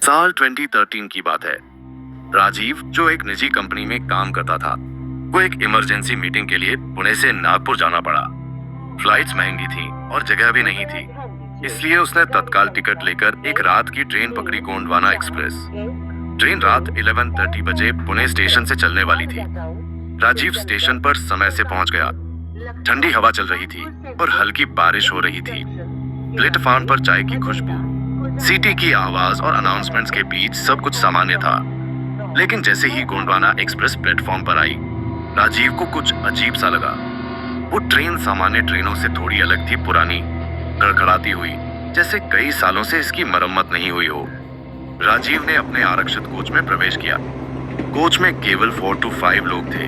साल 2013 की बात है। राजीव, जो एक निजी कंपनी में काम करता था, वो एक इमरजेंसी मीटिंग के लिए पुणे से नागपुर जाना पड़ा। फ्लाइट्स महंगी थी और जगह भी नहीं थी, इसलिए उसने तत्काल टिकट लेकर एक रात की ट्रेन पकड़ी, गोंडवाना एक्सप्रेस। ट्रेन रात 11:30 बजे पुणे स्टेशन से चलने वाली थी। राजीव स्टेशन पर समय से पहुंच गया। ठंडी हवा चल रही थी और हल्की बारिश हो रही थी। प्लेटफॉर्म पर चाय की खुशबू, सीटी की आवाज और अनाउंसमेंट्स के बीच सब कुछ सामान्य था। लेकिन जैसे ही गोंडवाना एक्सप्रेस प्लेटफॉर्म पर आई, राजीव को कुछ अजीब सा लगा। वो ट्रेन सामान्य ट्रेनों से थोड़ी अलग थी, पुरानी, कड़कड़ाती हुई, जैसे कई सालों से इसकी मरम्मत नहीं हुई हो। राजीव ने अपने आरक्षित कोच में प्रवेश किया। कोच में केवल 4 to 5 लोग थे,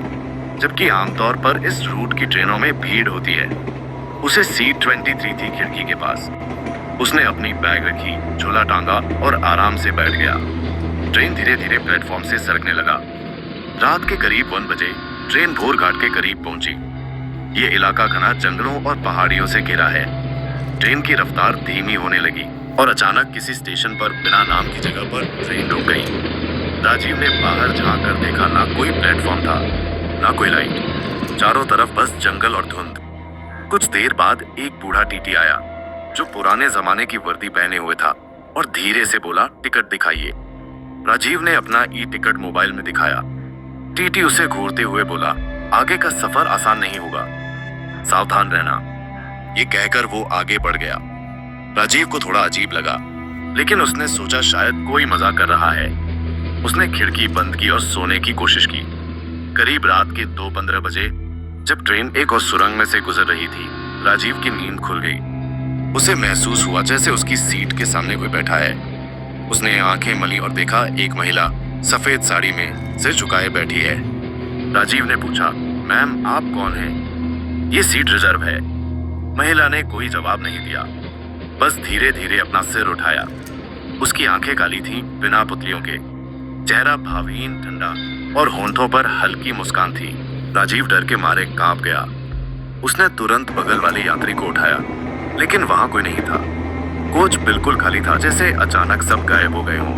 जबकि आमतौर पर इस रूट की ट्रेनों में भीड़ होती है। उसे सीट 23 थी, खिड़की के पास। उसने अपनी बैग रखी, झोला टांगा और आराम से बैठ गया। ट्रेन धीरे धीरे प्लेटफॉर्म से सरकने लगा। रात के करीब 1 बजे ट्रेन भोर घाट के करीब पहुंची। ये इलाका घना जंगलों और पहाड़ियों से घिरा है। ट्रेन की रफ्तार धीमी होने लगी और अचानक किसी स्टेशन पर बिना नाम की जगह पर ट्रेन रुक गई। राजीव ने बाहर झांक कर देखा, ना कोई प्लेटफॉर्म था, ना कोई लाइट। चारों तरफ बस जंगल और धुंध। कुछ देर बाद एक बूढ़ा टीटी आया, जो पुराने जमाने की वर्दी पहने हुए था, और धीरे से बोला, टिकट दिखाइए। राजीव ने अपना ई टिकट मोबाइल में दिखाया। टीटी उसे घूरते हुए बोला, आगे का सफर आसान नहीं होगा, सावधान रहना। ये कहकर वो आगे बढ़ गया। राजीव को थोड़ा अजीब लगा, लेकिन उसने सोचा शायद कोई मजाक कर रहा है। उसने खिड़की बंद की और सोने की कोशिश की। करीब रात के 2:15 बजे, जब ट्रेन एक और सुरंग में से गुजर रही थी, राजीव की नींद खुल गई। उसे महसूस हुआ जैसे उसकी सीट के सामने कोई बैठा है। उसने आंखें मली और देखा, एक महिला सफेद साड़ी में सिर झुकाए बैठी है। राजीव ने पूछा, मैम आप कौन हैं? ये सीट रिजर्व है। महिला ने कोई जवाब नहीं दिया, बस धीरे धीरे अपना सिर उठाया। उसकी आंखें काली थीं, बिना पुतलियों के। चेहरा भावहीन, ठंडा, और होंठों पर हल्की मुस्कान थी। राजीव डर के मारे कांप गया। उसने तुरंत बगल वाले यात्री को उठाया, लेकिन वहां कोई नहीं था। कोच बिल्कुल खाली था, जैसे अचानक सब गायब हो गए हों।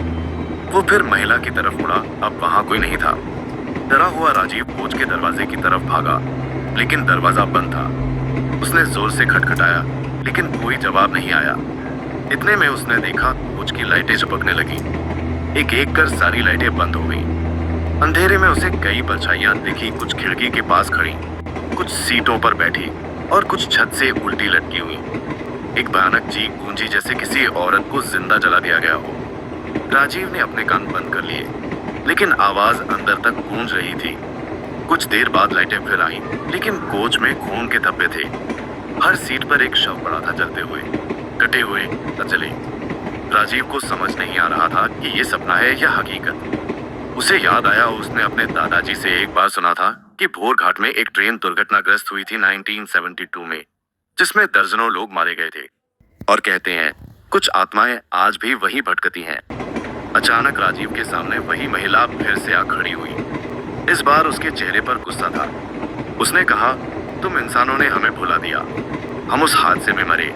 वो फिर महिला की तरफ मुड़ा, अब वहां कोई नहीं था। डरा हुआ राजीव कोच के दरवाजे की तरफ भागा, लेकिन दरवाजा बंद था। उसने जोर से खटखटाया, लेकिन कोई जवाब नहीं आया। इतने में उसने देखा, कोच की लाइटें झपकने लगी। एक एक कर सारी लाइटें बंद हो गई। अंधेरे में उसे कई परछाइयां दिखी, कुछ खिड़की के पास खड़ी, कुछ सीटों पर बैठी, और कुछ छत से उल्टी लटकी हुई। एक भयानक चीख गूंजी, जैसे किसी औरत को जिंदा जला दिया गया हो। राजीव ने अपने कान बंद कर लिए, लेकिन आवाज अंदर तक गूंज रही थी। कुछ देर बाद लाइटें फिर आईं, लेकिन कोच में खून के धब्बे थे। हर सीट पर एक शव पड़ा था, जलते हुए, कटे हुए, जले। राजीव को समझ नहीं आ रहा था कि ये सपना है या हकीकत। उसे याद आया, उसने अपने दादाजी से एक बार सुना था कि भोर घाट में एक ट्रेन दुर्घटनाग्रस्त हुई थी 1972 में, जिसमें दर्जनों लोग मारे गए थे। और कहते हैं, कुछ आत्माएं आज भी वहीं भटकती हैं। अचानक राजीव के सामने वही महिला फिर से आ खड़ी हुई। इस बार उसके चेहरे पर गुस्सा था। उसने कहा, तुम इंसानों ने हमें भुला दिया। हम उस हादसे में मरे,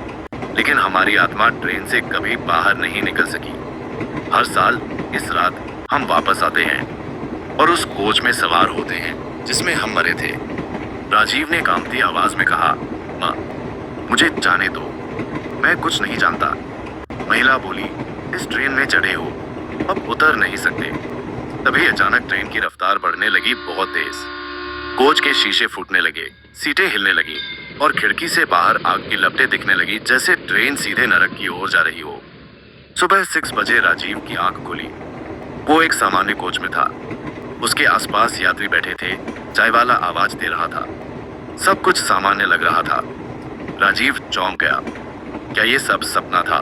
लेकिन हमारी आत्मा ट्रेन से कभी बाहर नहीं निकल सकी। हर साल इस रात हम वापस आते हैं और उस कोच में सवार होते हैं जिसमें हम मरे थे। राजीव ने कांपती आवाज में कहा, माँ, मुझे जाने दो, मैं कुछ नहीं जानता। महिला बोली, इस ट्रेन में चढ़े हो, अब उतर नहीं सकते। तभी अचानक ट्रेन की रफ्तार बढ़ने लगी, बहुत तेज। कोच के शीशे फूटने लगे, सीटें हिलने लगी, और खिड़की से बाहर आग की लपटें दिखने लगी, जैसे ट्रेन सीधे नरक की ओर जा रही हो। सुबह 6 बजे राजीव की आंख खुली। वो एक सामान्य कोच में था। उसके आसपास यात्री बैठे थे। चाय वाला आवाज दे रहा था। सब कुछ सामान्य लग रहा था। राजीव चौंक गया। क्या ये सब सपना था?